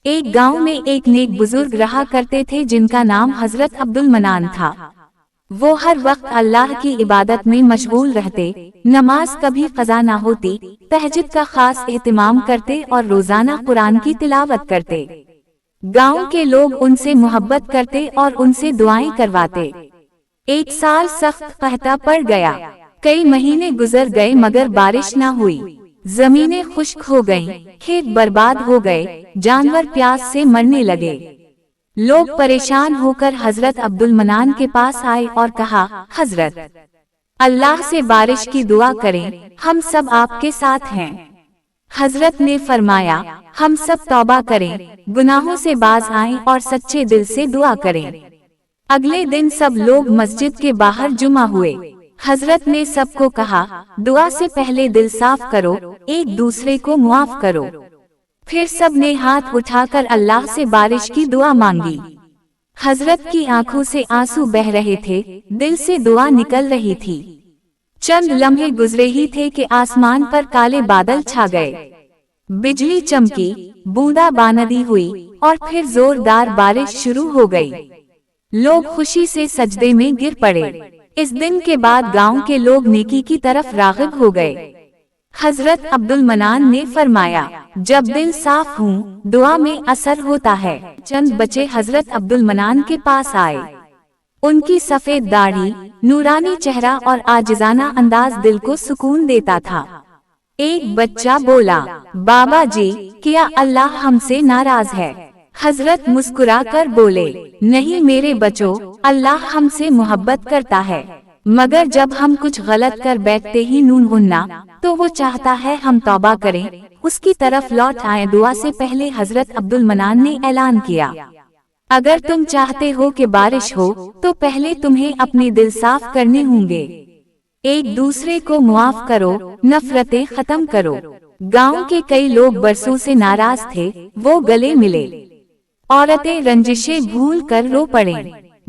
एक गांव में एक नेक बुजुर्ग रहा करते थे जिनका नाम हजरत अब्दुल मनान था। वो हर वक्त अल्लाह की इबादत में मशगूल रहते, नमाज कभी कज़ा न होती, तहज्जुद का खास एहतिमाम करते और रोजाना कुरान की तिलावत करते। गांव के लोग उनसे मोहब्बत करते और उनसे दुआएं करवाते। एक साल सख्त कहता पड़ गया। कई महीने गुजर गए मगर बारिश न हुई। जमीनें खुश्क हो गईं, खेत बर्बाद हो गए, जानवर प्यास से मरने लगे। लोग परेशान होकर हजरत अब्दुल मनान के पास आए और कहा, हजरत, अल्लाह से बारिश की दुआ करें, हम सब आपके साथ हैं। हजरत ने फरमाया, हम सब तौबा करें, गुनाहों से बाज आएं और सच्चे दिल से दुआ करें। अगले दिन सब लोग मस्जिद के बाहर जुमा हुए। हजरत ने सबको कहा, दुआ से पहले दिल साफ करो, एक दूसरे को मुआफ करो। फिर सब ने हाथ उठाकर अल्लाह से बारिश की दुआ मांगी। हजरत की आंखों से आंसू बह रहे थे, दिल से दुआ निकल रही थी। चंद लम्हे गुजरे ही थे कि आसमान पर काले बादल छा गए। बिजली चमकी, बूंदाबांदी हुई और फिर जोरदार बारिश शुरू हो गई। लोग खुशी से सजदे में गिर पड़े। इस दिन के बाद गांव के लोग नेकी की तरफ राग़िब हो गए। हजरत अब्दुल मनान ने फरमाया, जब दिल साफ हो, दुआ में असर होता है। चंद बच्चे हजरत अब्दुल मनान के पास आए। उनकी सफेद दाढ़ी, नूरानी चेहरा और आजिज़ाना अंदाज दिल को सुकून देता था। एक बच्चा बोला, बाबा जी, क्या अल्लाह हमसे नाराज है? हजरत मुस्कुरा कर बोले, नहीं मेरे बच्चों, अल्लाह हमसे मोहब्बत करता है, मगर जब हम कुछ गलत कर बैठते ही नून गुन्ना, तो वो चाहता है हम तौबा करें, उसकी तरफ लौट आए। दुआ से पहले हजरत अब्दुल मनान ने ऐलान किया, अगर तुम चाहते हो कि बारिश हो, तो पहले तुम्हें अपने दिल साफ करने होंगे। एक दूसरे को मुआफ करो, नफरतें खत्म करो। गांव के कई लोग बरसों से नाराज थे, वो गले मिले। औरतें रंजिशें भूल कर रो पड़े।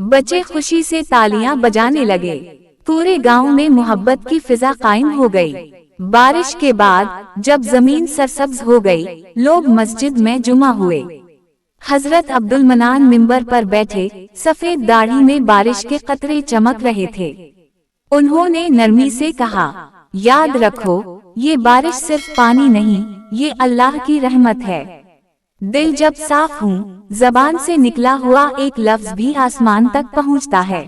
बच्चे खुशी से तालियां बजाने लगे। पूरे गांव में मोहब्बत की फिजा कायम हो गई। बारिश के बाद जब जमीन सरसब्ज हो गई, लोग मस्जिद में जुमा हुए। हजरत अब्दुल मनान मिंबर पर बैठे, सफेद दाढ़ी में बारिश के कतरे चमक रहे थे। उन्होंने नरमी से कहा, याद रखो, ये बारिश सिर्फ पानी नहीं, ये अल्लाह की रहमत है। दिल जब साफ हो, जबान से निकला हुआ एक लफ्ज भी आसमान तक पहुंचता है।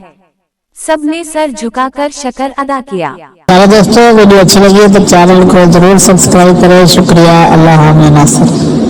सबने सर झुकाकर शुक्र अदा किया। दोस्तों, वीडियो अच्छी लगी तो चैनल को जरूर सब्सक्राइब करें। शुक्रिया। अल्लाह हाफ़िज़।